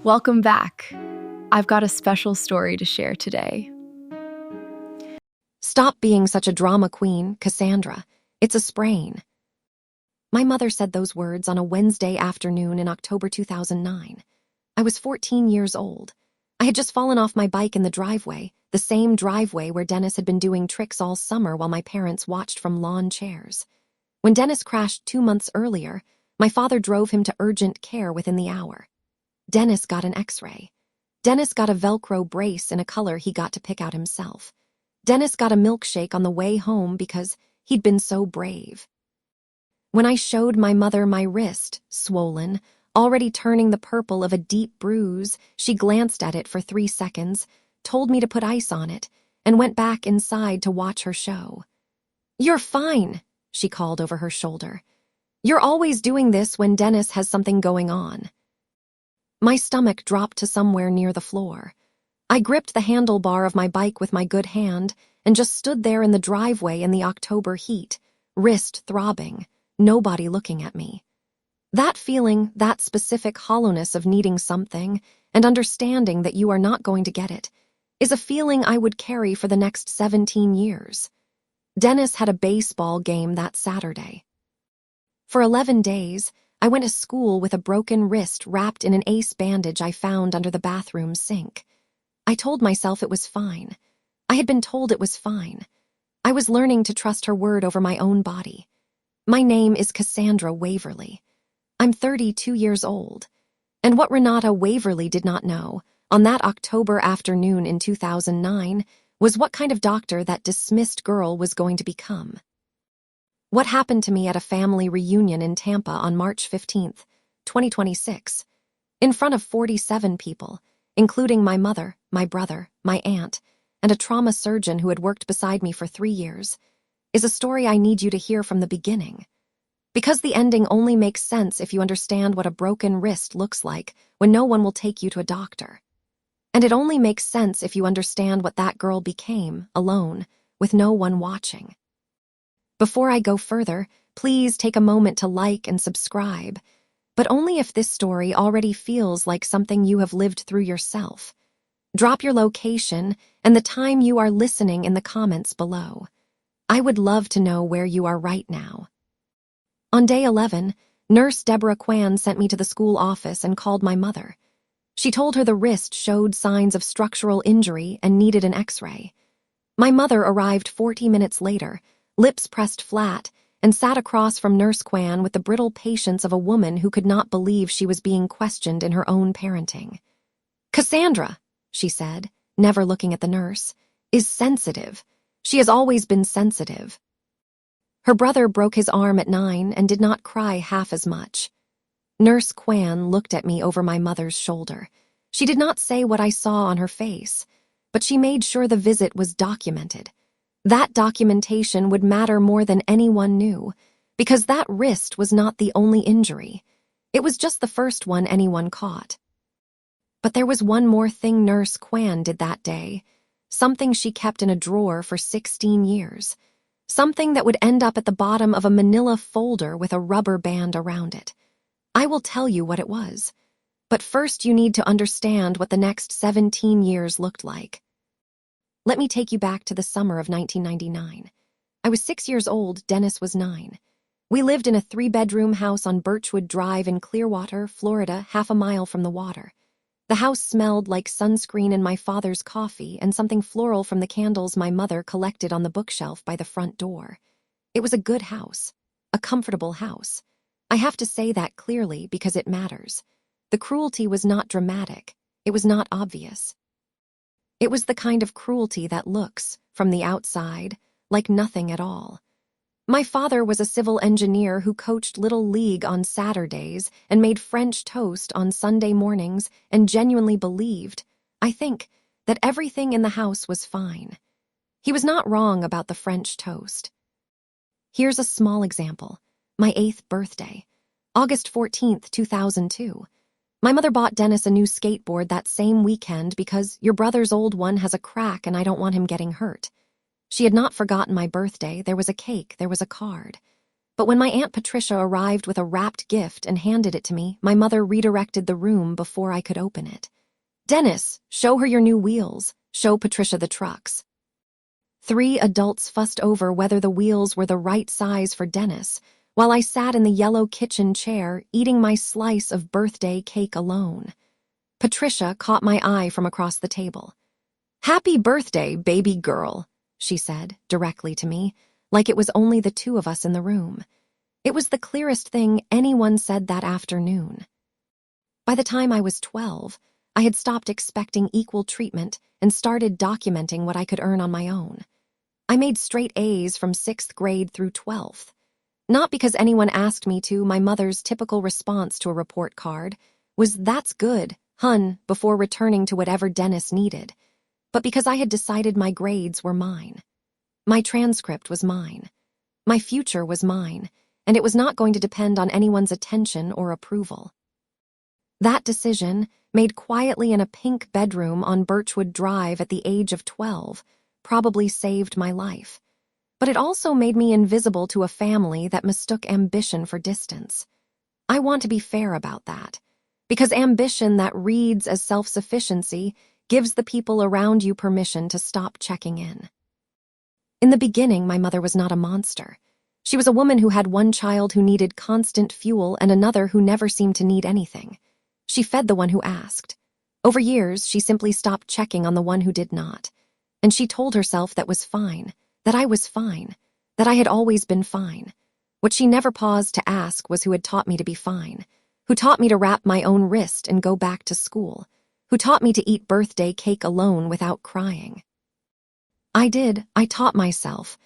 Welcome back. I've got a special story to share today. Stop being such a drama queen, Cassandra. It's a sprain. My mother said those words on a Wednesday afternoon in October 2009. I was 14 years old. I had just fallen off my bike in the driveway, the same driveway where Dennis had been doing tricks all summer while my parents watched from lawn chairs. When Dennis crashed 2 months earlier, my father drove him to urgent care within the hour. Dennis got an X-ray. Dennis got a Velcro brace in a color he got to pick out himself. Dennis got a milkshake on the way home because he'd been so brave. When I showed my mother my wrist, swollen, already turning the purple of a deep bruise, she glanced at it for 3 seconds, told me to put ice on it, and went back inside to watch her show. "You're fine," she called over her shoulder. "You're always doing this when Dennis has something going on." My stomach dropped to somewhere near the floor. I gripped the handlebar of my bike with my good hand and just stood there in the driveway in the October heat, wrist throbbing, nobody looking at me. That feeling, that specific hollowness of needing something and understanding that you are not going to get it, is a feeling I would carry for the next 17 years. Dennis had a baseball game that Saturday. For 11 days, I went to school with a broken wrist wrapped in an ace bandage I found under the bathroom sink. I told myself it was fine. I had been told it was fine. I was learning to trust her word over my own body. My name is Cassandra Waverly. I'm 32 years old. And what Renata Waverly did not know, on that October afternoon in 2009, was what kind of doctor that dismissed girl was going to become. What happened to me at a family reunion in Tampa on March 15th, 2026, in front of 47 people, including my mother, my brother, my aunt, and a trauma surgeon who had worked beside me for 3 years, is a story I need you to hear from the beginning. Because the ending only makes sense if you understand what a broken wrist looks like when no one will take you to a doctor. And it only makes sense if you understand what that girl became, alone, with no one watching. Before I go further, please take a moment to like and subscribe, but only if this story already feels like something you have lived through yourself. Drop your location and the time you are listening in the comments below. I would love to know where you are right now. On day 11, Nurse Deborah Kwan sent me to the school office and called my mother. She told her the wrist showed signs of structural injury and needed an X-ray. My mother arrived 40 minutes later, lips pressed flat, and sat across from Nurse Kwan with the brittle patience of a woman who could not believe she was being questioned in her own parenting. "Cassandra," she said, never looking at the nurse, "is sensitive. She has always been sensitive." Her brother broke his arm at 9 and did not cry half as much. Nurse Kwan looked at me over my mother's shoulder. She did not say what I saw on her face, but she made sure the visit was documented. That documentation would matter more than anyone knew, because that wrist was not the only injury. It was just the first one anyone caught. But there was one more thing Nurse Kwan did that day, something she kept in a drawer for 16 years, something that would end up at the bottom of a manila folder with a rubber band around it. I will tell you what it was, but first you need to understand what the next 17 years looked like. Let me take you back to the summer of 1999. I was 6 years old, Dennis was 9. We lived in a 3-bedroom house on Birchwood Drive in Clearwater, Florida, half a mile from the water. The house smelled like sunscreen and my father's coffee and something floral from the candles my mother collected on the bookshelf by the front door. It was a good house, a comfortable house. I have to say that clearly because it matters. The cruelty was not dramatic. It was not obvious. It was the kind of cruelty that looks, from the outside, like nothing at all. My father was a civil engineer who coached Little League on Saturdays and made French toast on Sunday mornings and genuinely believed, I think, that everything in the house was fine. He was not wrong about the French toast. Here's a small example. My 8th birthday, August 14th, 2002. My mother bought Dennis a new skateboard that same weekend because your brother's old one has a crack and I don't want him getting hurt. She had not forgotten my birthday. There was a cake, there was a card. But when my Aunt Patricia arrived with a wrapped gift and handed it to me, my mother redirected the room before I could open it. "Dennis, show her your new wheels. Show Patricia the trucks." 3 adults fussed over whether the wheels were the right size for Dennis, while I sat in the yellow kitchen chair eating my slice of birthday cake alone. Patricia caught my eye from across the table. "Happy birthday, baby girl," she said directly to me, like it was only the 2 of us in the room. It was the clearest thing anyone said that afternoon. By the time I was 12, I had stopped expecting equal treatment and started documenting what I could earn on my own. I made straight A's from 6th grade through 12th. Not because anyone asked me to. My mother's typical response to a report card was, "That's good, hun," before returning to whatever Dennis needed, but because I had decided my grades were mine. My transcript was mine. My future was mine, and it was not going to depend on anyone's attention or approval. That decision, made quietly in a pink bedroom on Birchwood Drive at the age of 12, probably saved my life. But it also made me invisible to a family that mistook ambition for distance. I want to be fair about that, because ambition that reads as self-sufficiency gives the people around you permission to stop checking in. In the beginning, my mother was not a monster. She was a woman who had one child who needed constant fuel and another who never seemed to need anything. She fed the one who asked. Over years, she simply stopped checking on the one who did not. And she told herself that was fine, that I was fine, that I had always been fine. What she never paused to ask was who had taught me to be fine, who taught me to wrap my own wrist and go back to school, who taught me to eat birthday cake alone without crying. I taught myself,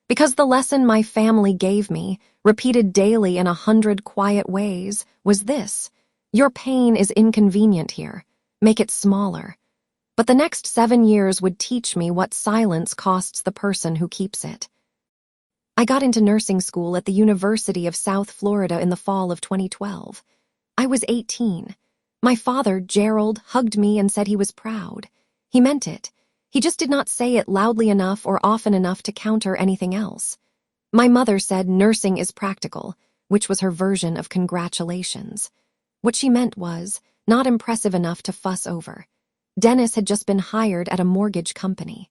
because the lesson my family gave me, repeated daily in 100 quiet ways, was this: your pain is inconvenient here. Make it smaller. But the next 7 years would teach me what silence costs the person who keeps it. I got into nursing school at the University of South Florida in the fall of 2012. I was 18. My father, Gerald, hugged me and said he was proud. He meant it. He just did not say it loudly enough or often enough to counter anything else. My mother said nursing is practical, which was her version of congratulations. What she meant was not impressive enough to fuss over. Dennis had just been hired at a mortgage company.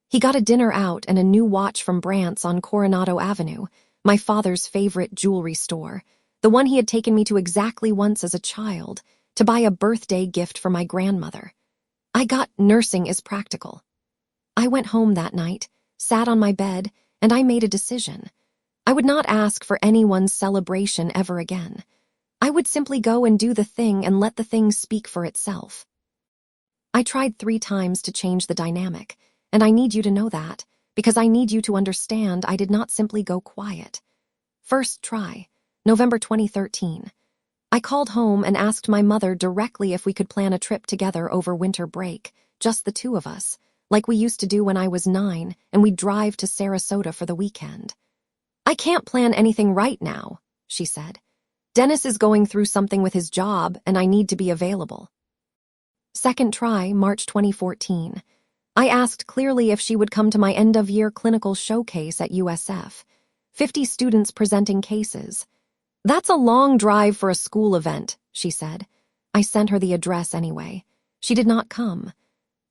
He got a dinner out and a new watch from Brant's on Coronado Avenue, my father's favorite jewelry store, the one he had taken me to exactly once as a child, to buy a birthday gift for my grandmother. I got nursing is practical. I went home that night, sat on my bed, and I made a decision. I would not ask for anyone's celebration ever again. I would simply go and do the thing and let the thing speak for itself. I tried 3 times to change the dynamic, and I need you to know that, because I need you to understand I did not simply go quiet. First try, November 2013. I called home and asked my mother directly if we could plan a trip together over winter break, just the 2 of us, like we used to do when I was 9, and we'd drive to Sarasota for the weekend. "I can't plan anything right now," she said. "Dennis is going through something with his job, and I need to be available." Second try, March 2014. I asked clearly if she would come to my end-of-year clinical showcase at USF. 50 students presenting cases. "That's a long drive for a school event," she said. I sent her the address anyway. She did not come.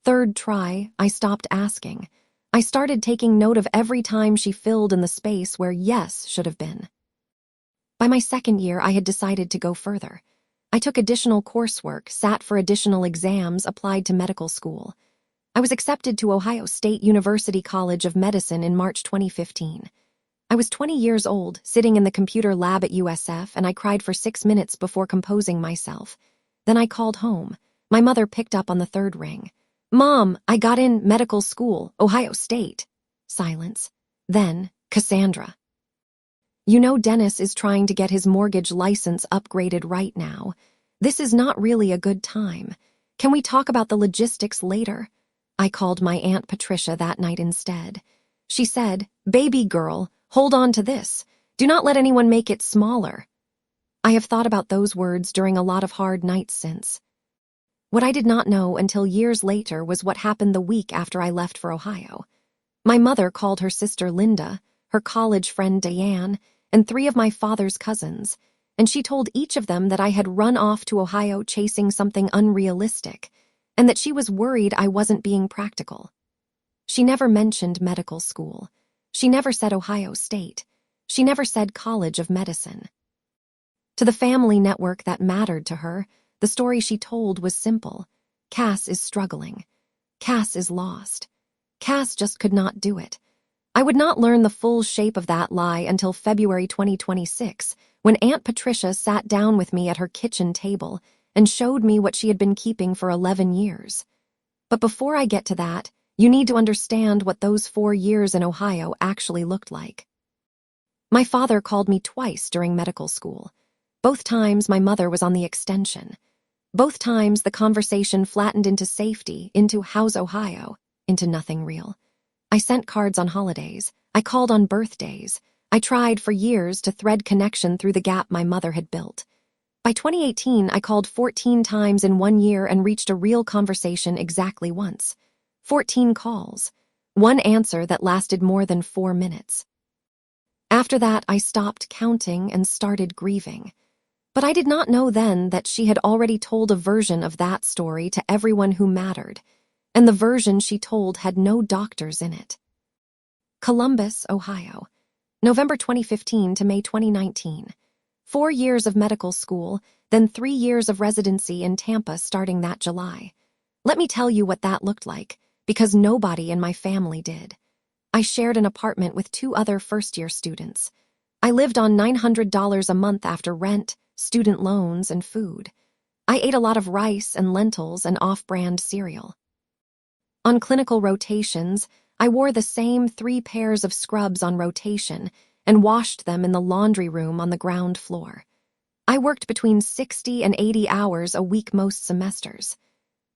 Third try, I stopped asking. I started taking note of every time she filled in the space where yes should have been. By my 2nd year, I had decided to go further. I took additional coursework, sat for additional exams, applied to medical school. I was accepted to Ohio State University College of Medicine in March 2015. I was 20 years old, sitting in the computer lab at USF, and I cried for 6 minutes before composing myself. Then I called home. My mother picked up on the 3rd ring. "Mom, I got in medical school, Ohio State." Silence. Then, "Cassandra. You know Dennis is trying to get his mortgage license upgraded right now. This is not really a good time. Can we talk about the logistics later?" I called my Aunt Patricia that night instead. She said, "Baby girl, hold on to this. Do not let anyone make it smaller." I have thought about those words during a lot of hard nights since. What I did not know until years later was what happened the week after I left for Ohio. My mother called her sister Linda, her college friend Diane, and 3 of my father's cousins, and she told each of them that I had run off to Ohio chasing something unrealistic, and that she was worried I wasn't being practical. She never mentioned medical school. She never said Ohio State. She never said College of Medicine. To the family network that mattered to her, the story she told was simple. Cass is struggling. Cass is lost. Cass just could not do it. I would not learn the full shape of that lie until February 2026, when Aunt Patricia sat down with me at her kitchen table and showed me what she had been keeping for 11 years. But before I get to that, you need to understand what those 4 years in Ohio actually looked like. My father called me twice during medical school. Both times my mother was on the extension. Both times the conversation flattened into safety, into how's Ohio, into nothing real. I sent cards on holidays. I called on birthdays. I tried for years to thread connection through the gap my mother had built. By 2018, I called 14 times in 1 year and reached a real conversation exactly once. 14 calls. One answer that lasted more than 4 minutes. After that, I stopped counting and started grieving. But I did not know then that she had already told a version of that story to everyone who mattered, and the version she told had no doctors in it. Columbus, Ohio. November 2015 to May 2019. 4 years of medical school, then 3 years of residency in Tampa starting that July. Let me tell you what that looked like, because nobody in my family did. I shared an apartment with 2 other first-year students. I lived on $900 a month after rent, student loans, and food. I ate a lot of rice and lentils and off-brand cereal. On clinical rotations, I wore the same 3 pairs of scrubs on rotation and washed them in the laundry room on the ground floor. I worked between 60 and 80 hours a week most semesters.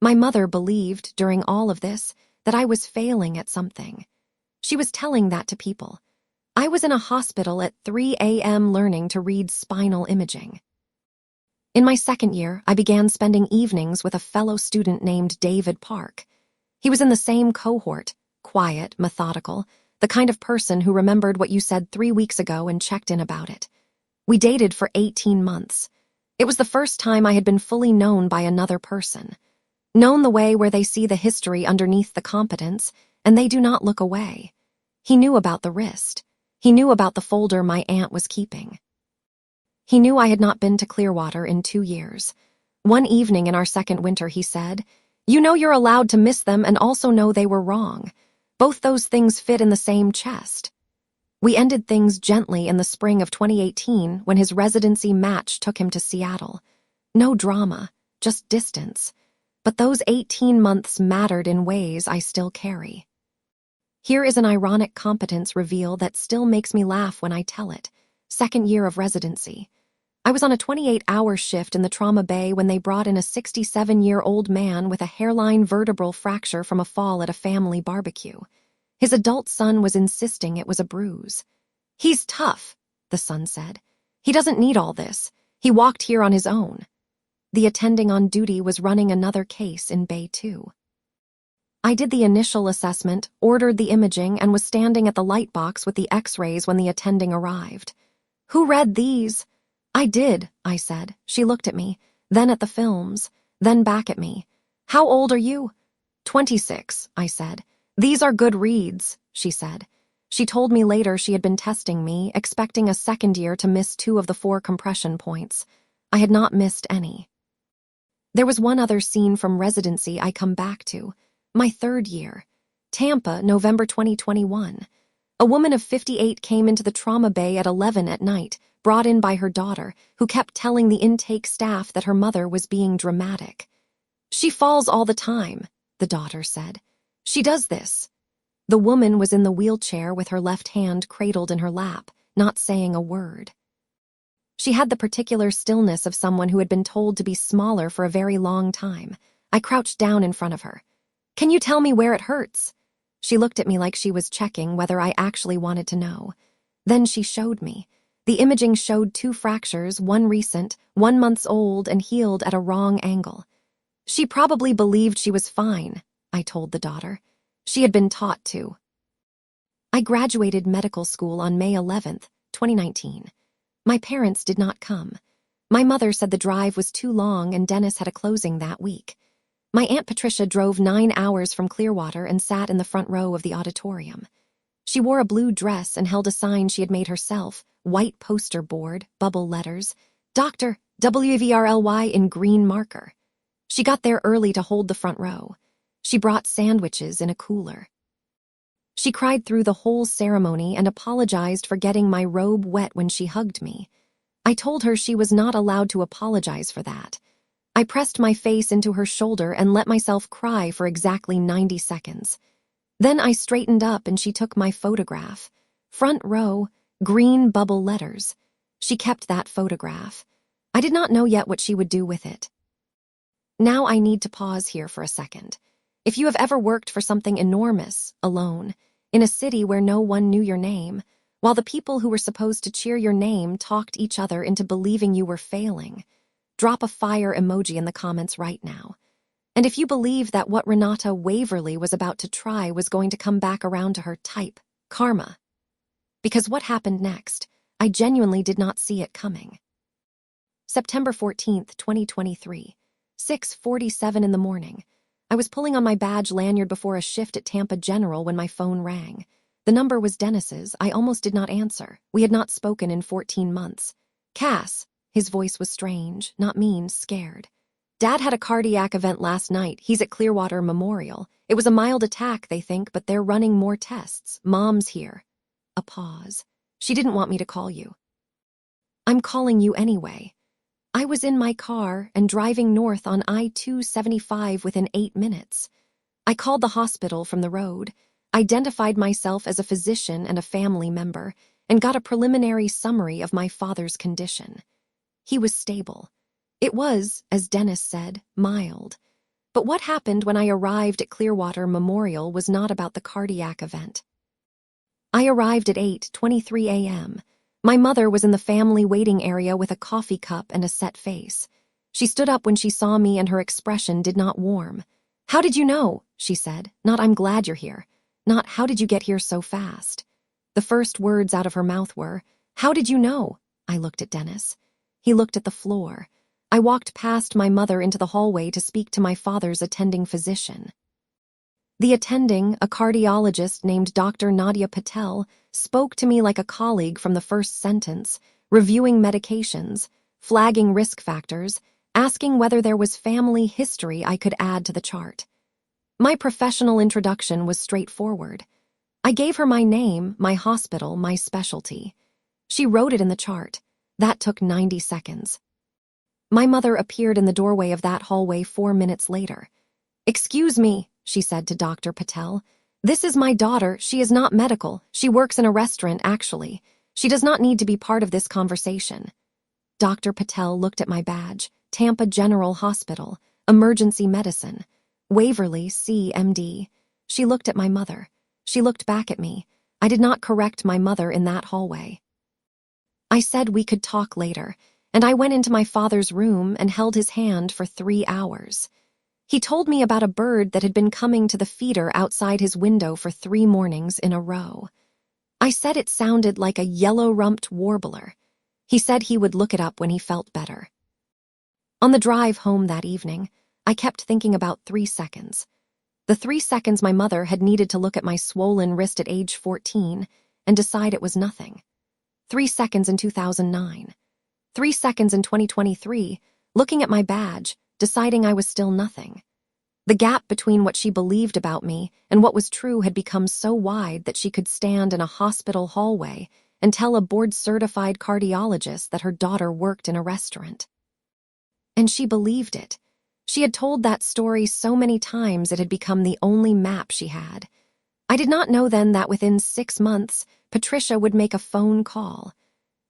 My mother believed, during all of this, that I was failing at something. She was telling that to people. I was in a hospital at 3 a.m. learning to read spinal imaging. In my second year, I began spending evenings with a fellow student named David Park. He was in the same cohort, quiet, methodical, the kind of person who remembered what you said 3 weeks ago and checked in about it. We dated for 18 months. It was the first time I had been fully known by another person. Known the way where they see the history underneath the competence, and they do not look away. He knew about the wrist. He knew about the folder my aunt was keeping. He knew I had not been to Clearwater in 2 years. One evening in our second winter, he said, "You know you're allowed to miss them and also know they were wrong. Both those things fit in the same chest." We ended things gently in the spring of 2018 when his residency match took him to Seattle. No drama, just distance. But those 18 months mattered in ways I still carry. Here is an ironic competence reveal that still makes me laugh when I tell it. Second year of residency. I was on a 28-hour shift in the trauma bay when they brought in a 67-year-old man with a hairline vertebral fracture from a fall at a family barbecue. His adult son was insisting it was a bruise. "He's tough," the son said. "He doesn't need all this. He walked here on his own." The attending on duty was running another case in Bay 2. I did the initial assessment, ordered the imaging, and was standing at the light box with the x-rays when the attending arrived. "Who read these?" "I did," I said. She looked at me, then at the films, then back at me. "How old are you?" 26, I said. "These are good reads," she said. She told me later she had been testing me, expecting a second year to miss 2 of the 4 compression points. I had not missed any. There was one other scene from residency I come back to. My third year. Tampa, November 2021. A woman of 58 came into the trauma bay at 11 at night, brought in by her daughter, who kept telling the intake staff that her mother was being dramatic. "She falls all the time," the daughter said. "She does this." The woman was in the wheelchair with her left hand cradled in her lap, not saying a word. She had the particular stillness of someone who had been told to be smaller for a very long time. I crouched down in front of her. "Can you tell me where it hurts?" She looked at me like she was checking whether I actually wanted to know. Then she showed me. The imaging showed 2 fractures, one recent, 1 month old, and healed at a wrong angle. "She probably believed she was fine," I told the daughter. She had been taught to. I graduated medical school on May 11th, 2019. My parents did not come. My mother said the drive was too long and Dennis had a closing that week. My Aunt Patricia drove 9 hours from Clearwater and sat in the front row of the auditorium. She wore a blue dress and held a sign she had made herself, white poster board, bubble letters, Dr. WVRLY in green marker. She got there early to hold the front row. She brought sandwiches in a cooler. She cried through the whole ceremony and apologized for getting my robe wet when she hugged me. I told her she was not allowed to apologize for that. I pressed my face into her shoulder and let myself cry for exactly 90 seconds. Then I straightened up and she took my photograph. Front row, green bubble letters. She kept that photograph. I did not know yet what she would do with it. Now I need to pause here for a second. If you have ever worked for something enormous, alone, in a city where no one knew your name, while the people who were supposed to cheer your name talked each other into believing you were failing, drop a fire emoji in the comments right now. And if you believe that what Renata Waverly was about to try was going to come back around to her, type karma. Because what happened next, I genuinely did not see it coming. September 14th, 2023, 6:47 in the morning. I was pulling on my badge lanyard before a shift at Tampa General when my phone rang. The number was Dennis's. I almost did not answer. We had not spoken in 14 months. Cass. His voice was strange, not mean, scared. Dad had a cardiac event last night. He's at Clearwater Memorial. It was a mild attack, they think, but they're running more tests. Mom's here. A pause. She didn't want me to call you. I'm calling you anyway. I was in my car and driving north on I-275 within 8 minutes. I called the hospital from the road, identified myself as a physician and a family member, and got a preliminary summary of my father's condition. He was stable. It was, as Dennis said, mild. But what happened when I arrived at Clearwater Memorial was not about the cardiac event. I arrived at 8:23 a.m. My mother was in the family waiting area with a coffee cup and a set face. She stood up when she saw me and her expression did not warm. How did you know? She said. Not I'm glad you're here. Not how did you get here so fast? The first words out of her mouth were, how did you know? I looked at Dennis. He looked at the floor. I walked past my mother into the hallway to speak to my father's attending physician. The attending, a cardiologist named Dr. Nadia Patel, spoke to me like a colleague from the first sentence, reviewing medications, flagging risk factors, asking whether there was family history I could add to the chart. My professional introduction was straightforward. I gave her my name, my hospital, my specialty. She wrote it in the chart. That took 90 seconds. My mother appeared in the doorway of that hallway 4 minutes later. Excuse me, she said to Dr. Patel. This is my daughter. She is not medical. She works in a restaurant, actually. She does not need to be part of this conversation. Dr. Patel looked at my badge, Tampa General Hospital, Emergency Medicine, Waverly, C.M.D. She looked at my mother. She looked back at me. I did not correct my mother in that hallway. I said we could talk later, and I went into my father's room and held his hand for 3 hours. He told me about a bird that had been coming to the feeder outside his window for 3 mornings in a row. I said it sounded like a yellow-rumped warbler. He said he would look it up when he felt better. On the drive home that evening, I kept thinking about 3 seconds. The 3 seconds my mother had needed to look at my swollen wrist at age 14 and decide it was nothing. 3 seconds in 2009. 3 seconds in 2023, looking at my badge, deciding I was still nothing. The gap between what she believed about me and what was true had become so wide that she could stand in a hospital hallway and tell a board-certified cardiologist that her daughter worked in a restaurant. And she believed it. She had told that story so many times it had become the only map she had. I did not know then that within 6 months, Patricia would make a phone call,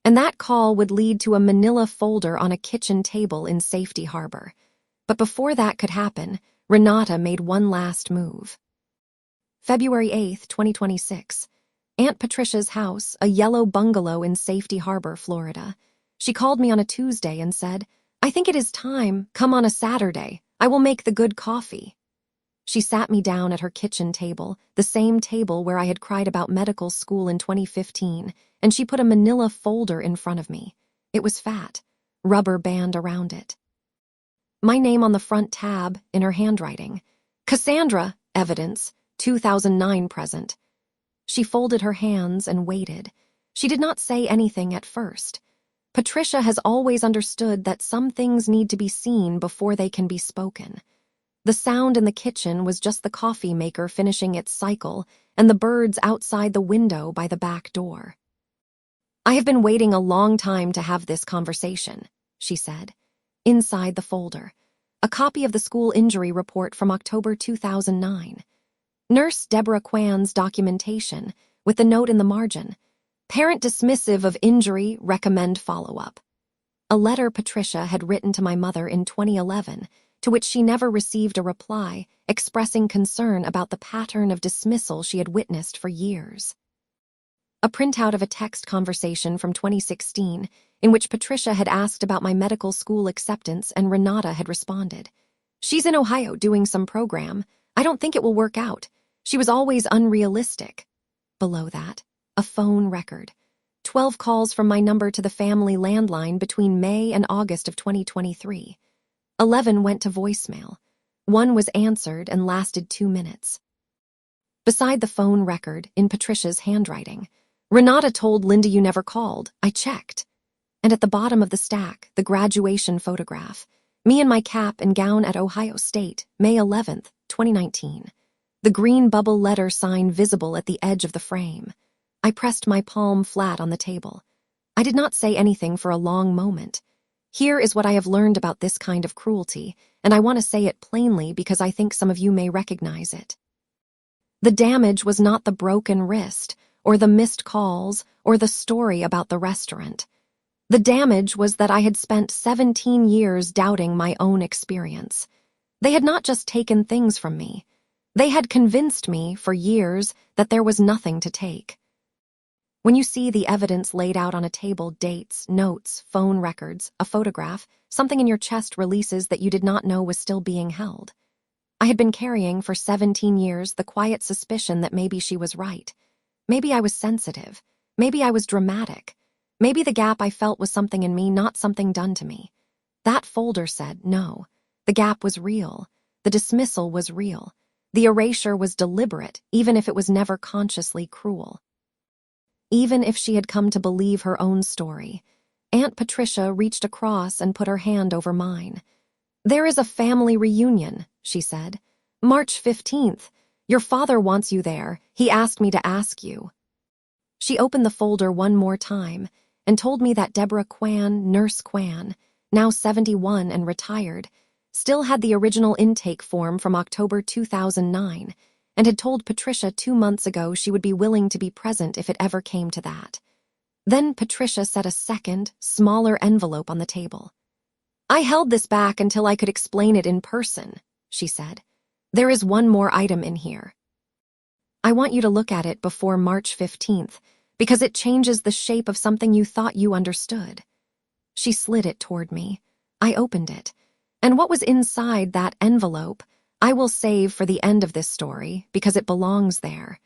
and that call would lead to a manila folder on a kitchen table in Safety Harbor. But before that could happen, Renata made one last move. February 8th, 2026. Aunt Patricia's house, a yellow bungalow in Safety Harbor, Florida. She called me on a Tuesday and said, I think it is time. Come on a Saturday. I will make the good coffee. She sat me down at her kitchen table, the same table where I had cried about medical school in 2015, and she put a manila folder in front of me. It was fat, rubber band around it. My name on the front tab, in her handwriting. Cassandra, evidence, 2009 present. She folded her hands and waited. She did not say anything at first. Patricia has always understood that some things need to be seen before they can be spoken. The sound in the kitchen was just the coffee maker finishing its cycle and the birds outside the window by the back door. I have been waiting a long time to have this conversation, she said. Inside the folder, a copy of the school injury report from October 2009. Nurse Deborah Kwan's documentation, with the note in the margin. Parent dismissive of injury, recommend follow-up. A letter Patricia had written to my mother in 2011, to which she never received a reply, expressing concern about the pattern of dismissal she had witnessed for years. A printout of a text conversation from 2016, in which Patricia had asked about my medical school acceptance and Renata had responded. She's in Ohio doing some program. I don't think it will work out. She was always unrealistic. Below that, a phone record. 12 calls from my number to the family landline between May and August of 2023. 11 went to voicemail. 1 was answered and lasted 2 minutes. Beside the phone record, in Patricia's handwriting, Renata told Linda you never called. I checked. And at the bottom of the stack, the graduation photograph. Me in my cap and gown at Ohio State, May 11th, 2019. The green bubble letter sign visible at the edge of the frame. I pressed my palm flat on the table. I did not say anything for a long moment. Here is what I have learned about this kind of cruelty, and I want to say it plainly because I think some of you may recognize it. The damage was not the broken wrist, or the missed calls, or the story about the restaurant. The damage was that I had spent 17 years doubting my own experience. They had not just taken things from me. They had convinced me for years that there was nothing to take. When you see the evidence laid out on a table, dates, notes, phone records, a photograph, something in your chest releases that you did not know was still being held. I had been carrying for 17 years the quiet suspicion that maybe she was right. Maybe I was sensitive. Maybe I was dramatic. Maybe the gap I felt was something in me, not something done to me. That folder said no. The gap was real. The dismissal was real. The erasure was deliberate, even if it was never consciously cruel. Even if she had come to believe her own story, Aunt Patricia reached across and put her hand over mine. There is a family reunion, she said. March 15th. Your father wants you there. He asked me to ask you. She opened the folder one more time and told me that Deborah Kwan, Nurse Kwan, now 71 and retired, still had the original intake form from October 2009 and had told Patricia 2 months ago she would be willing to be present if it ever came to that. Then Patricia set a second, smaller envelope on the table. I held this back until I could explain it in person, she said. There is one more item in here. I want you to look at it before March 15th, because it changes the shape of something you thought you understood. She slid it toward me. I opened it, and what was inside that envelope I will save for the end of this story because it belongs there.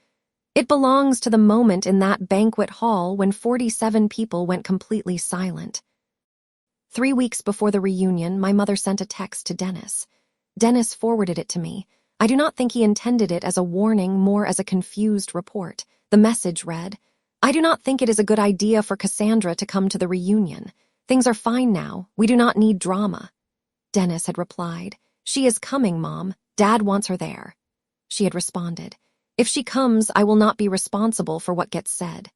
It belongs to the moment in that banquet hall when 47 people went completely silent. 3 weeks before the reunion, my mother sent a text to Dennis. Dennis forwarded it to me. I do not think he intended it as a warning, more as a confused report. The message read, I do not think it is a good idea for Cassandra to come to the reunion. Things are fine now. We do not need drama. Dennis had replied, She is coming, Mom. Dad wants her there. She had responded, If she comes, I will not be responsible for what gets said.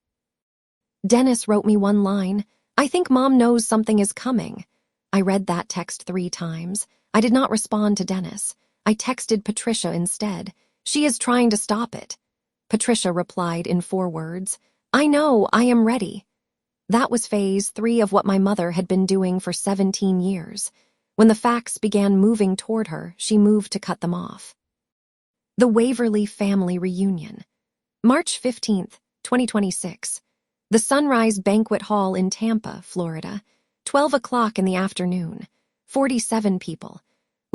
Dennis wrote me one line, I think Mom knows something is coming. I read that text 3 times. I did not respond to Dennis. I texted Patricia instead. She is trying to stop it. Patricia replied in 4 words, I know, I am ready. That was phase 3 of what my mother had been doing for 17 years. When the facts began moving toward her, she moved to cut them off. The Waverly family reunion. March 15th, 2026. The Sunrise Banquet Hall in Tampa, Florida. 12 o'clock in the afternoon. 47 people.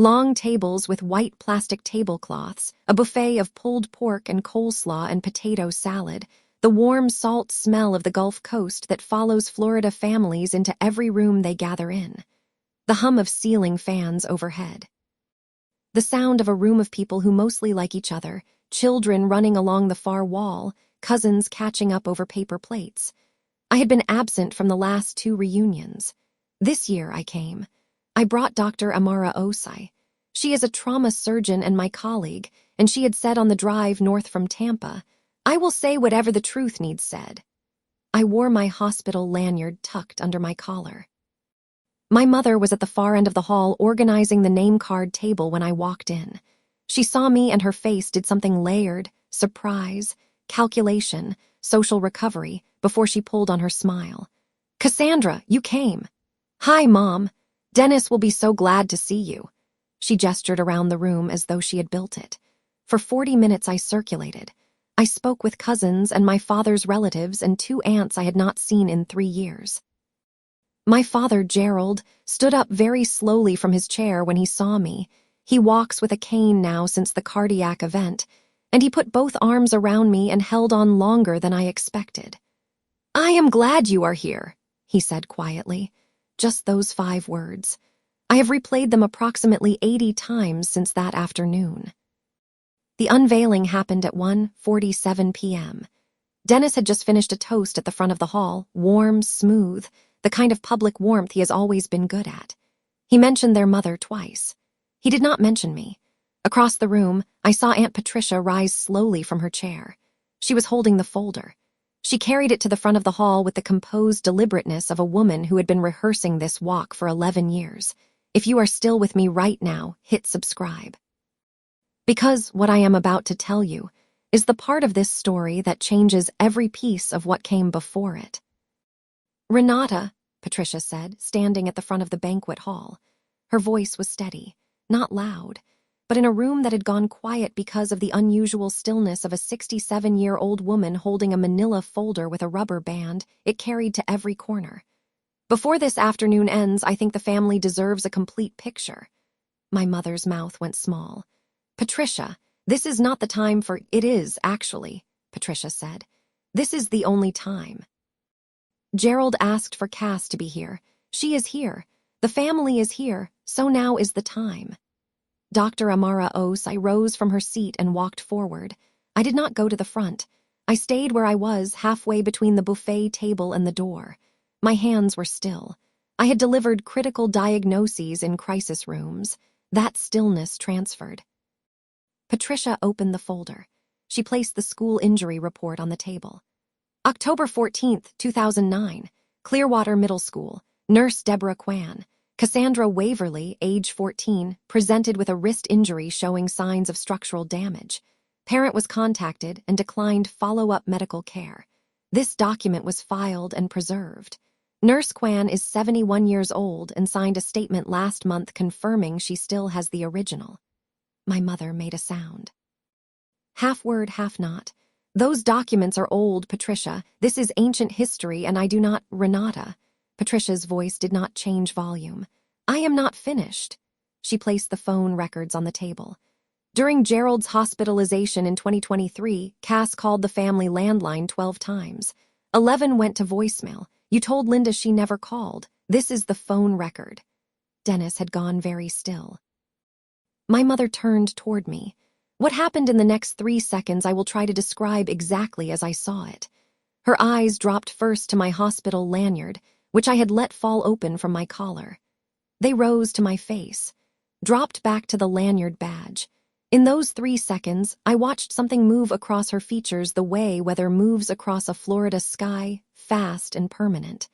Long tables with white plastic tablecloths, a buffet of pulled pork and coleslaw and potato salad, the warm salt smell of the Gulf Coast that follows Florida families into every room they gather in, the hum of ceiling fans overhead, the sound of a room of people who mostly like each other, children running along the far wall, cousins catching up over paper plates. I had been absent from the last 2 reunions. This year I came. I brought Dr. Amara Osai. She is a trauma surgeon and my colleague, and she had said on the drive north from Tampa, "I will say whatever the truth needs said." I wore my hospital lanyard tucked under my collar. My mother was at the far end of the hall organizing the name card table when I walked in. She saw me and her face did something layered, surprise, calculation, social recovery, before she pulled on her smile. "Cassandra, you came." "Hi, Mom. Dennis will be so glad to see you." She gestured around the room as though she had built it. For 40 minutes I circulated. I spoke with cousins and my father's relatives and 2 aunts I had not seen in 3 years. My father, Gerald, stood up very slowly from his chair when he saw me. He walks with a cane now since the cardiac event, and he put both arms around me and held on longer than I expected. "I am glad you are here," he said quietly. Just those 5 words. I have replayed them approximately 80 times since that afternoon. The unveiling happened at 1:47 p.m. Dennis had just finished a toast at the front of the hall, warm, smooth, the kind of public warmth he has always been good at. He mentioned their mother twice. He did not mention me. Across the room, I saw Aunt Patricia rise slowly from her chair. She was holding the folder. She carried it to the front of the hall with the composed deliberateness of a woman who had been rehearsing this walk for 11 years. If you are still with me right now, hit subscribe. Because what I am about to tell you is the part of this story that changes every piece of what came before it. "Renata," Patricia said, standing at the front of the banquet hall. Her voice was steady, not loud, but in a room that had gone quiet because of the unusual stillness of a 67-year-old woman holding a manila folder with a rubber band it carried to every corner. "Before this afternoon ends, I think the family deserves a complete picture." My mother's mouth went small. "Patricia, this is not the time for—" "It is, actually," Patricia said. "This is the only time. Gerald asked for Cass to be here. She is here. The family is here, so now is the time." Dr. Amara Osai rose from her seat and walked forward. I did not go to the front. I stayed where I was, halfway between the buffet table and the door. My hands were still. I had delivered critical diagnoses in crisis rooms. That stillness transferred. Patricia opened the folder. She placed the school injury report on the table. October 14th, 2009, Clearwater Middle School, Nurse Deborah Kwan. Cassandra Waverly, age 14, presented with a wrist injury showing signs of structural damage. Parent was contacted and declined follow-up medical care. This document was filed and preserved. Nurse Kwan is 71 years old and signed a statement last month confirming she still has the original. My mother made a sound. Half word, half not. "Those documents are old, Patricia. This is ancient history and I do not—" "Renata." Patricia's voice did not change volume. "I am not finished." She placed the phone records on the table. "During Gerald's hospitalization in 2023, Cass called the family landline 12 times. 11 went to voicemail. You told Linda she never called. This is the phone record." Dennis had gone very still. My mother turned toward me. What happened in the next 3 seconds I will try to describe exactly as I saw it. Her eyes dropped first to my hospital lanyard, which I had let fall open from my collar. They rose to my face, dropped back to the lanyard badge. In those 3 seconds, I watched something move across her features the way weather moves across a Florida sky, fast and permanent.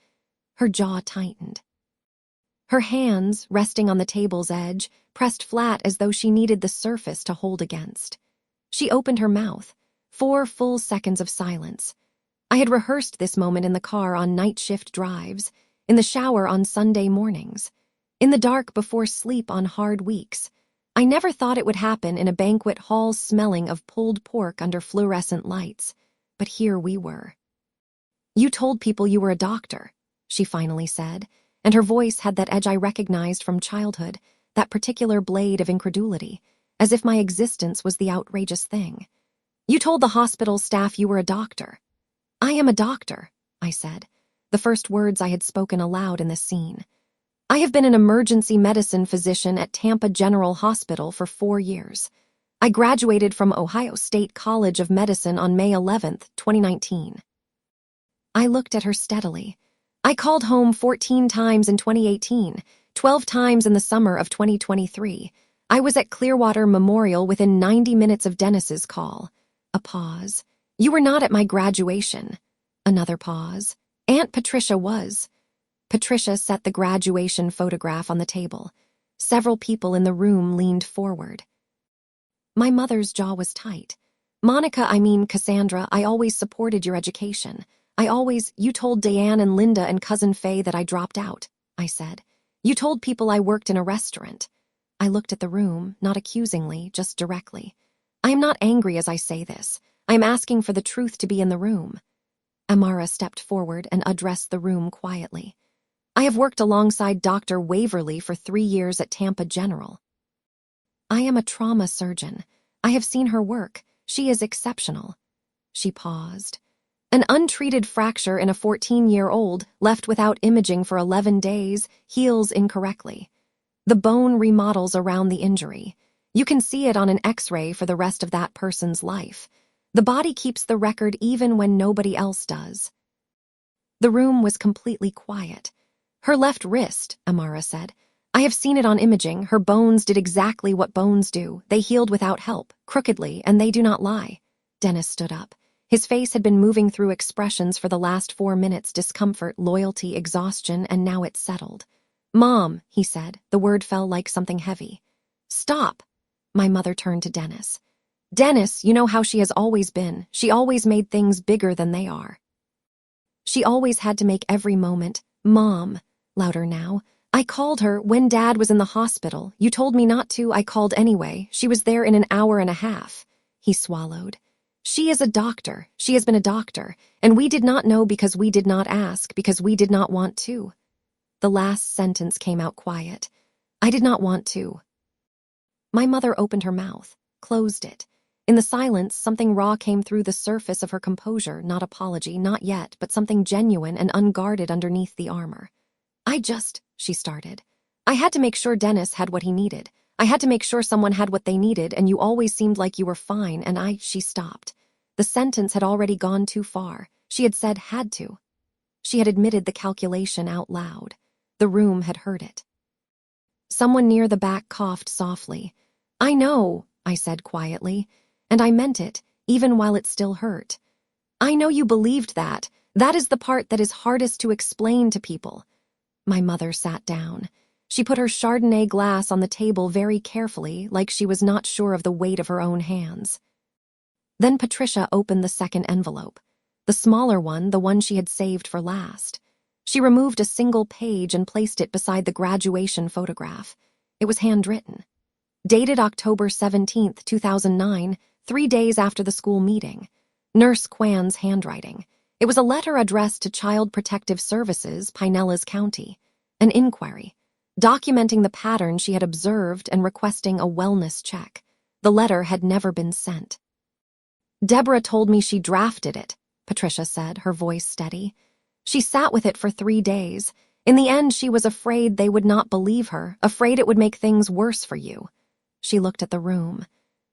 Her jaw tightened. Her hands, resting on the table's edge, pressed flat as though she needed the surface to hold against. She opened her mouth. 4 full seconds of silence. I had rehearsed this moment in the car on night shift drives, in the shower on Sunday mornings, in the dark before sleep on hard weeks. I never thought it would happen in a banquet hall smelling of pulled pork under fluorescent lights, but here we were. "You told people you were a doctor," she finally said, and her voice had that edge I recognized from childhood, that particular blade of incredulity, as if my existence was the outrageous thing. "You told the hospital staff you were a doctor." "I am a doctor," I said, the first words I had spoken aloud in this scene. "I have been an emergency medicine physician at Tampa General Hospital for 4 years. I graduated from Ohio State College of Medicine on May 11th, 2019. I looked at her steadily. "I called home 14 times in 2018, 12 times in the summer of 2023. I was at Clearwater Memorial within 90 minutes of Dennis's call." A pause. "You were not at my graduation." Another pause. "Aunt Patricia was." Patricia set the graduation photograph on the table. Several people in the room leaned forward. My mother's jaw was tight. Cassandra, I always supported your education. You told Diane and Linda and Cousin Faye that I dropped out," I said. "You told people I worked in a restaurant." I looked at the room, not accusingly, just directly. "I am not angry as I say this. I am asking for the truth to be in the room." Amara stepped forward and addressed the room quietly. "I have worked alongside Dr. Waverly for 3 years at Tampa General. I am a trauma surgeon. I have seen her work. She is exceptional." She paused. "An untreated fracture in a 14-year-old, left without imaging for 11 days, heals incorrectly. The bone remodels around the injury. You can see it on an X-ray for the rest of that person's life. The body keeps the record even when nobody else does." The room was completely quiet. "Her left wrist," Amara said. "I have seen it on imaging. Her bones did exactly what bones do. They healed without help, crookedly, and they do not lie." Dennis stood up. His face had been moving through expressions for the last 4 minutes: discomfort, loyalty, exhaustion, and now it settled. "Mom," he said. The word fell like something heavy. "Stop." My mother turned to Dennis. "Dennis, you know how she has always been. She always made things bigger than they are. She always had to make every moment. Mom," louder now. "I called her when Dad was in the hospital. You told me not to. I called anyway. She was there in an hour and a half." He swallowed. "She is a doctor. She has been a doctor. And we did not know because we did not ask, because we did not want to." The last sentence came out quiet. "I did not want to." My mother opened her mouth, closed it. In the silence, something raw came through the surface of her composure, not apology, not yet, but something genuine and unguarded underneath the armor. She started. "I had to make sure Dennis had what he needed. I had to make sure someone had what they needed, and you always seemed like you were fine, and She stopped. The sentence had already gone too far. She had said had to. She had admitted the calculation out loud. The room had heard it. Someone near the back coughed softly. "I know," I said quietly, and I meant it, even while it still hurt. "I know you believed that. That is the part that is hardest to explain to people." My mother sat down. She put her Chardonnay glass on the table very carefully, like she was not sure of the weight of her own hands. Then Patricia opened the second envelope. The smaller one, the one she had saved for last. She removed a single page and placed it beside the graduation photograph. It was handwritten. Dated October 17th, 2009, 3 days after the school meeting. Nurse Quann's handwriting. It was a letter addressed to Child Protective Services, Pinellas County. An inquiry, documenting the pattern she had observed and requesting a wellness check. The letter had never been sent. "Deborah told me she drafted it," Patricia said, her voice steady. "She sat with it for 3 days. In the end, she was afraid they would not believe her, afraid it would make things worse for you." She looked at the room.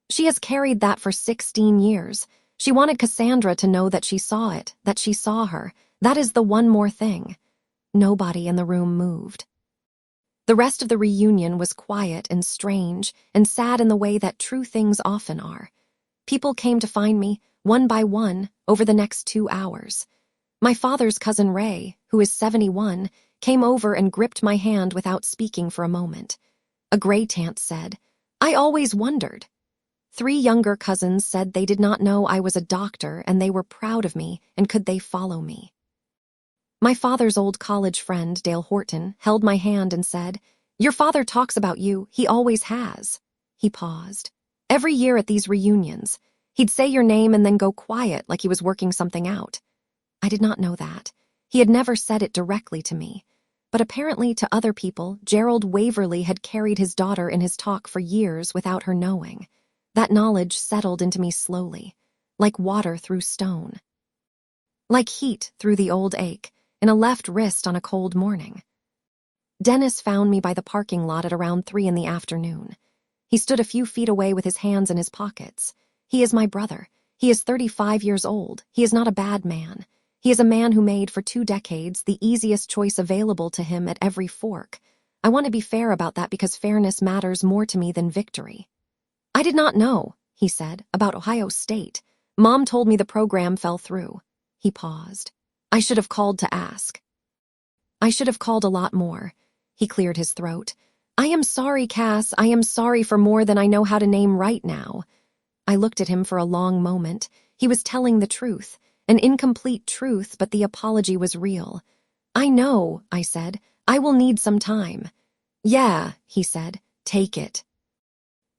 "She has carried that for 16 years. She wanted Cassandra to know that she saw it, that she saw her. That is the one more thing." Nobody in the room moved. The rest of the reunion was quiet and strange and sad in the way that true things often are. People came to find me, one by one, over the next 2 hours. My father's cousin Ray, who is 71, came over and gripped my hand without speaking for a moment. A great-aunt said, "I always wondered." 3 younger cousins said they did not know I was a doctor and they were proud of me and could they follow me. My father's old college friend, Dale Horton, held my hand and said, "Your father talks about you, he always has." He paused. "Every year at these reunions, he'd say your name and then go quiet like he was working something out." I did not know that. He had never said it directly to me. But apparently to other people, Gerald Waverly had carried his daughter in his talk for years without her knowing. That knowledge settled into me slowly, like water through stone. Like heat through the old ache, in a left wrist on a cold morning. Dennis found me by the parking lot at around 3 in the afternoon. He stood a few feet away with his hands in his pockets. He is my brother. He is 35 years old. He is not a bad man. He is a man who made for 2 decades the easiest choice available to him at every fork. I want to be fair about that because fairness matters more to me than victory. I did not know, he said, about Ohio State. Mom told me the program fell through. He paused. I should have called to ask. I should have called a lot more. He cleared his throat. I am sorry, Cass. I am sorry for more than I know how to name right now. I looked at him for a long moment. He was telling the truth. An incomplete truth, but the apology was real. I know, I said. I will need some time. Yeah, he said. Take it.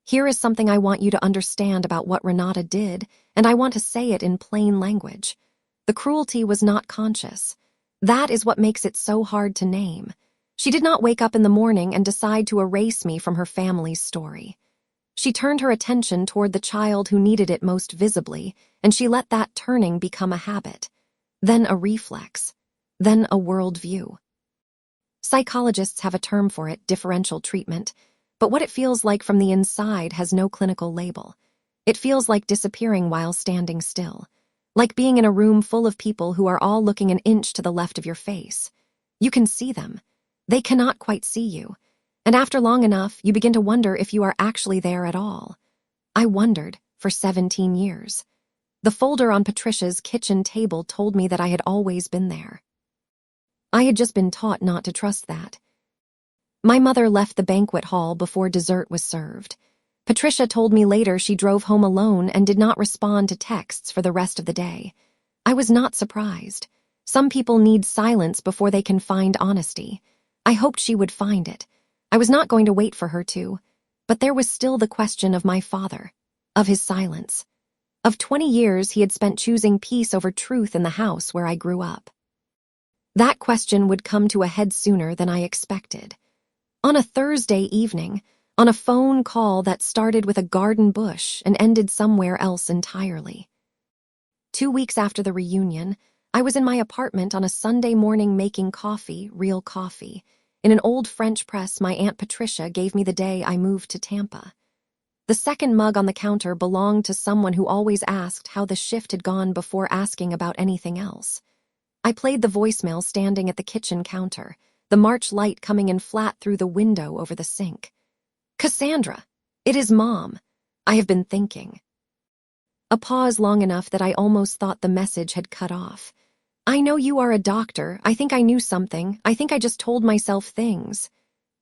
Here is something I want you to understand about what Renata did, and I want to say it in plain language. The cruelty was not conscious. That is what makes it so hard to name. She did not wake up in the morning and decide to erase me from her family's story. She turned her attention toward the child who needed it most visibly, and she let that turning become a habit, then a reflex, then a worldview. Psychologists have a term for it, differential treatment, but what it feels like from the inside has no clinical label. It feels like disappearing while standing still, like being in a room full of people who are all looking an inch to the left of your face. You can see them. They cannot quite see you. And after long enough, you begin to wonder if you are actually there at all. I wondered for 17 years. The folder on Patricia's kitchen table told me that I had always been there. I had just been taught not to trust that. My mother left the banquet hall before dessert was served. Patricia told me later she drove home alone and did not respond to texts for the rest of the day. I was not surprised. Some people need silence before they can find honesty. I hoped she would find it. I was not going to wait for her to. But there was still the question of my father, of his silence. Of 20 years he had spent choosing peace over truth in the house where I grew up. That question would come to a head sooner than I expected. On a Thursday evening, on a phone call that started with a garden bush and ended somewhere else entirely. 2 weeks after the reunion, I was in my apartment on a Sunday morning making coffee, real coffee, in an old French press my Aunt Patricia gave me the day I moved to Tampa. The second mug on the counter belonged to someone who always asked how the shift had gone before asking about anything else. I played the voicemail standing at the kitchen counter, the March light coming in flat through the window over the sink. Cassandra, it is Mom. I have been thinking. A pause long enough that I almost thought the message had cut off. I know you are a doctor. I think I knew something. I think I just told myself things.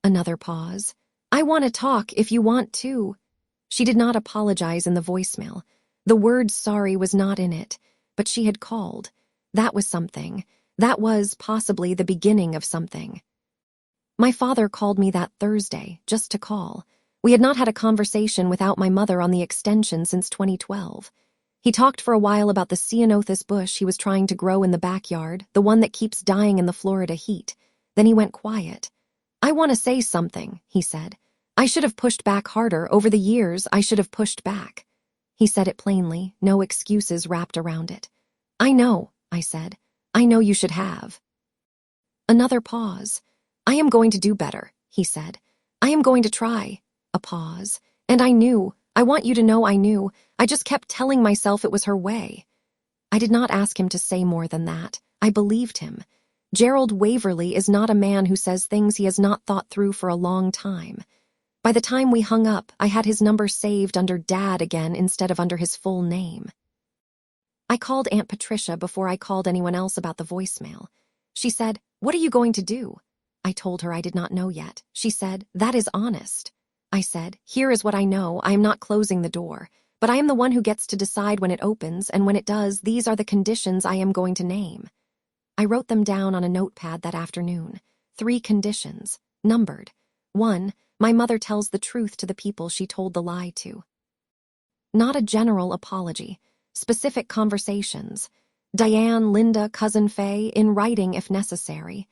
Another pause. I want to talk if you want to. She did not apologize in the voicemail. The word sorry was not in it, but she had called. That was something. That was possibly the beginning of something. My father called me that Thursday, just to call. We had not had a conversation without my mother on the extension since 2012. He talked for a while about the ceanothus bush he was trying to grow in the backyard, the one that keeps dying in the Florida heat. Then he went quiet. I want to say something, he said. I should have pushed back harder. Over the years, I should have pushed back. He said it plainly, no excuses wrapped around it. I know, I said. I know you should have. Another pause. I am going to do better, he said. I am going to try. A pause. And I knew. I want you to know I knew. I just kept telling myself it was her way. I did not ask him to say more than that. I believed him. Gerald Waverly is not a man who says things he has not thought through for a long time. By the time we hung up, I had his number saved under Dad again instead of under his full name. I called Aunt Patricia before I called anyone else about the voicemail. She said, "What are you going to do?" I told her I did not know yet. She said, "That is honest." I said, "Here is what I know. I am not closing the door, but I am the one who gets to decide when it opens, and when it does, these are the conditions I am going to name." I wrote them down on a notepad that afternoon. 3 conditions, numbered. 1, my mother tells the truth to the people she told the lie to. Not a general apology. Specific conversations. Diane, Linda, Cousin Faye, in writing if necessary.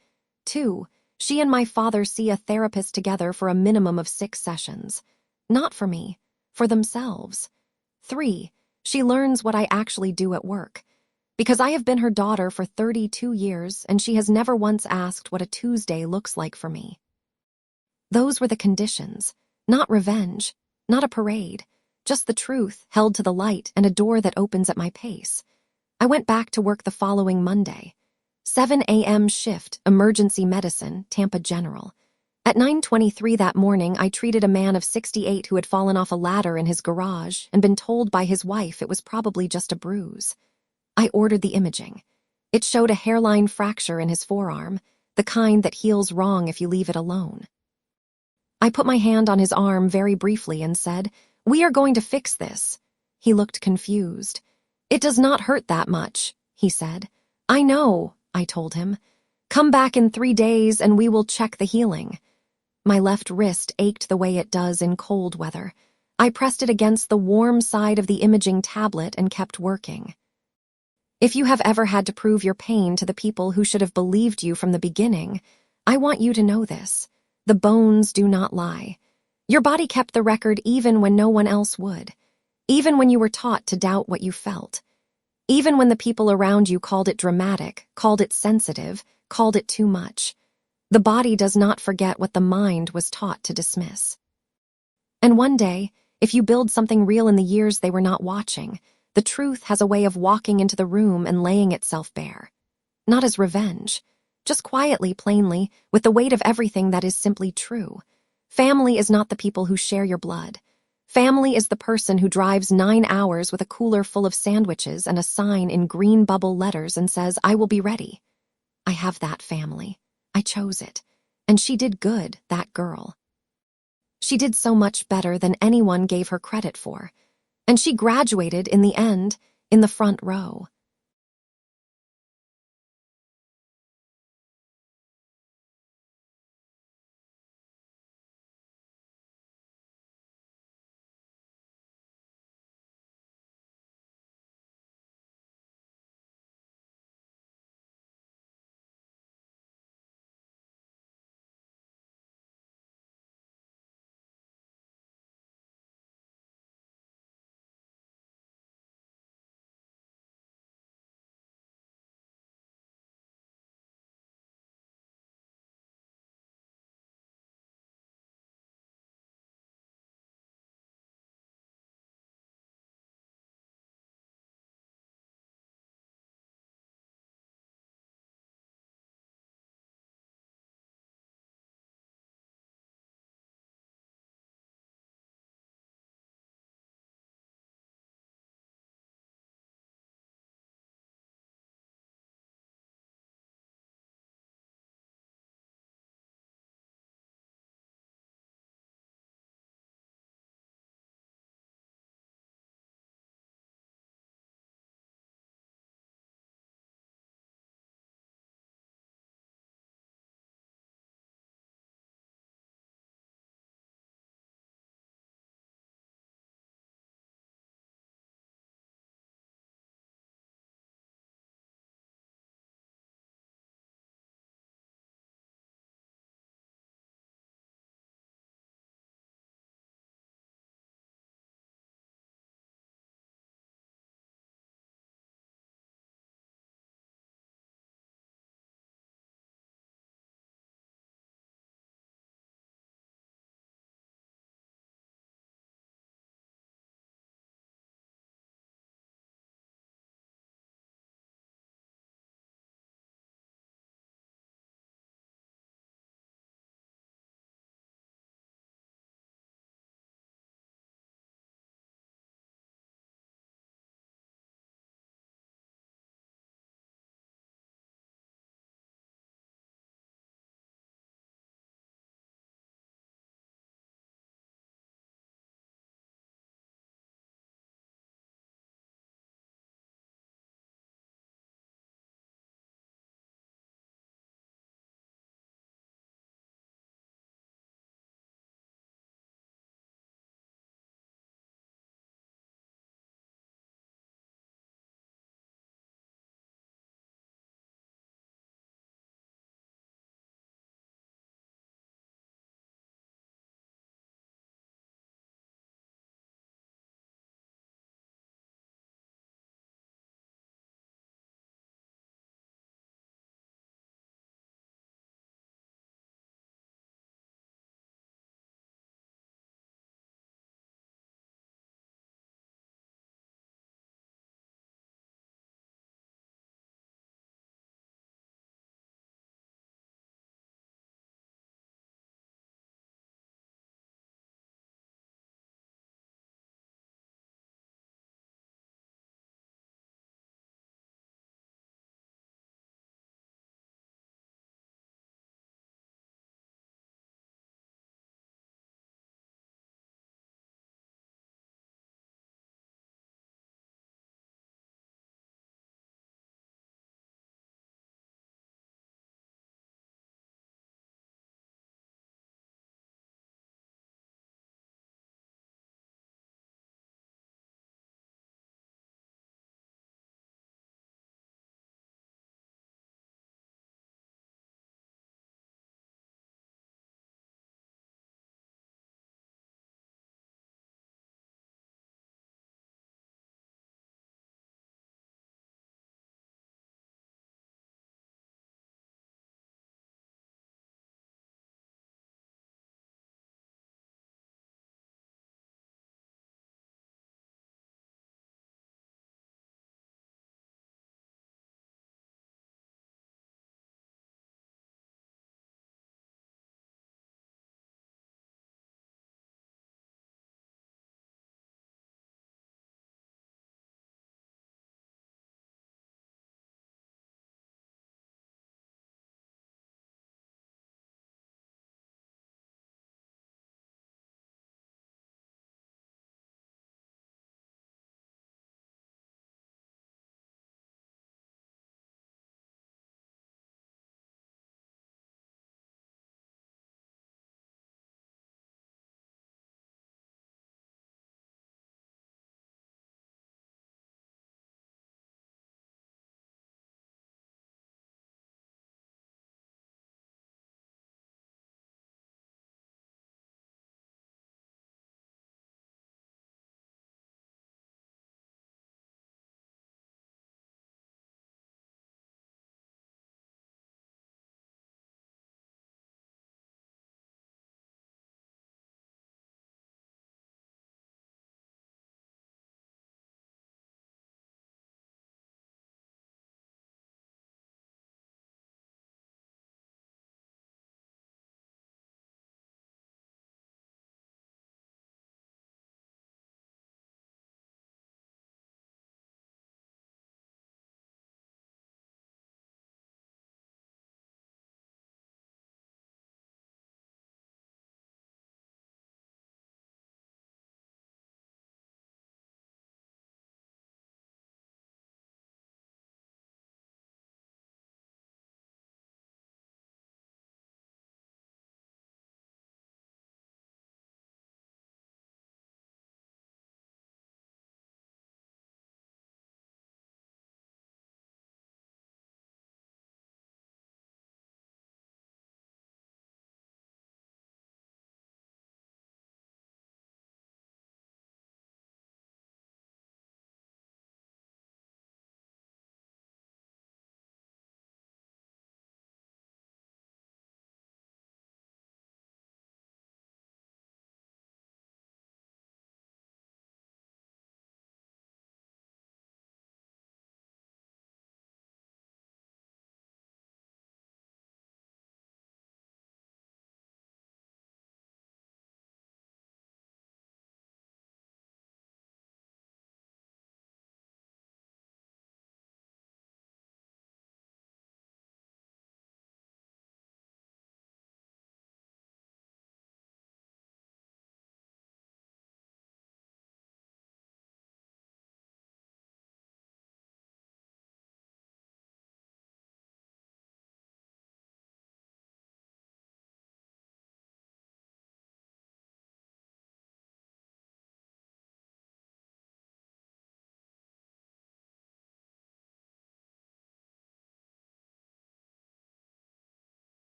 2, She and my father see a therapist together for a minimum of 6 sessions. Not for me, for themselves. 3, she learns what I actually do at work. Because I have been her daughter for 32 years and she has never once asked what a Tuesday looks like for me. Those were the conditions. Not revenge, not a parade, just the truth held to the light and a door that opens at my pace. I went back to work the following Monday. 7 a.m. shift, emergency medicine, Tampa General. At 9:23 that morning, I treated a man of 68 who had fallen off a ladder in his garage and been told by his wife it was probably just a bruise. I ordered the imaging. It showed a hairline fracture in his forearm, the kind that heals wrong if you leave it alone. I put my hand on his arm very briefly and said, "We are going to fix this." He looked confused. "It does not hurt that much," he said. "I know," I told him. "Come back in 3 days and we will check the healing." My left wrist ached the way it does in cold weather. I pressed it against the warm side of the imaging tablet and kept working. If you have ever had to prove your pain to the people who should have believed you from the beginning, I want you to know this. The bones do not lie. Your body kept the record even when no one else would. Even when you were taught to doubt what you felt. Even when the people around you called it dramatic, called it sensitive, called it too much. The body does not forget what the mind was taught to dismiss. And one day, if you build something real in the years they were not watching, the truth has a way of walking into the room and laying itself bare. Not as revenge, just quietly, plainly, with the weight of everything that is simply true. Family is not the people who share your blood. Family is the person who drives 9 hours with a cooler full of sandwiches and a sign in green bubble letters and says, "I will be ready." I have that family. I chose it. And she did good, that girl. She did so much better than anyone gave her credit for. And she graduated, in the end, in the front row.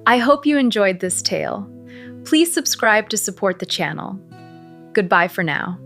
I hope you enjoyed this tale. Please subscribe to support the channel. Goodbye for now.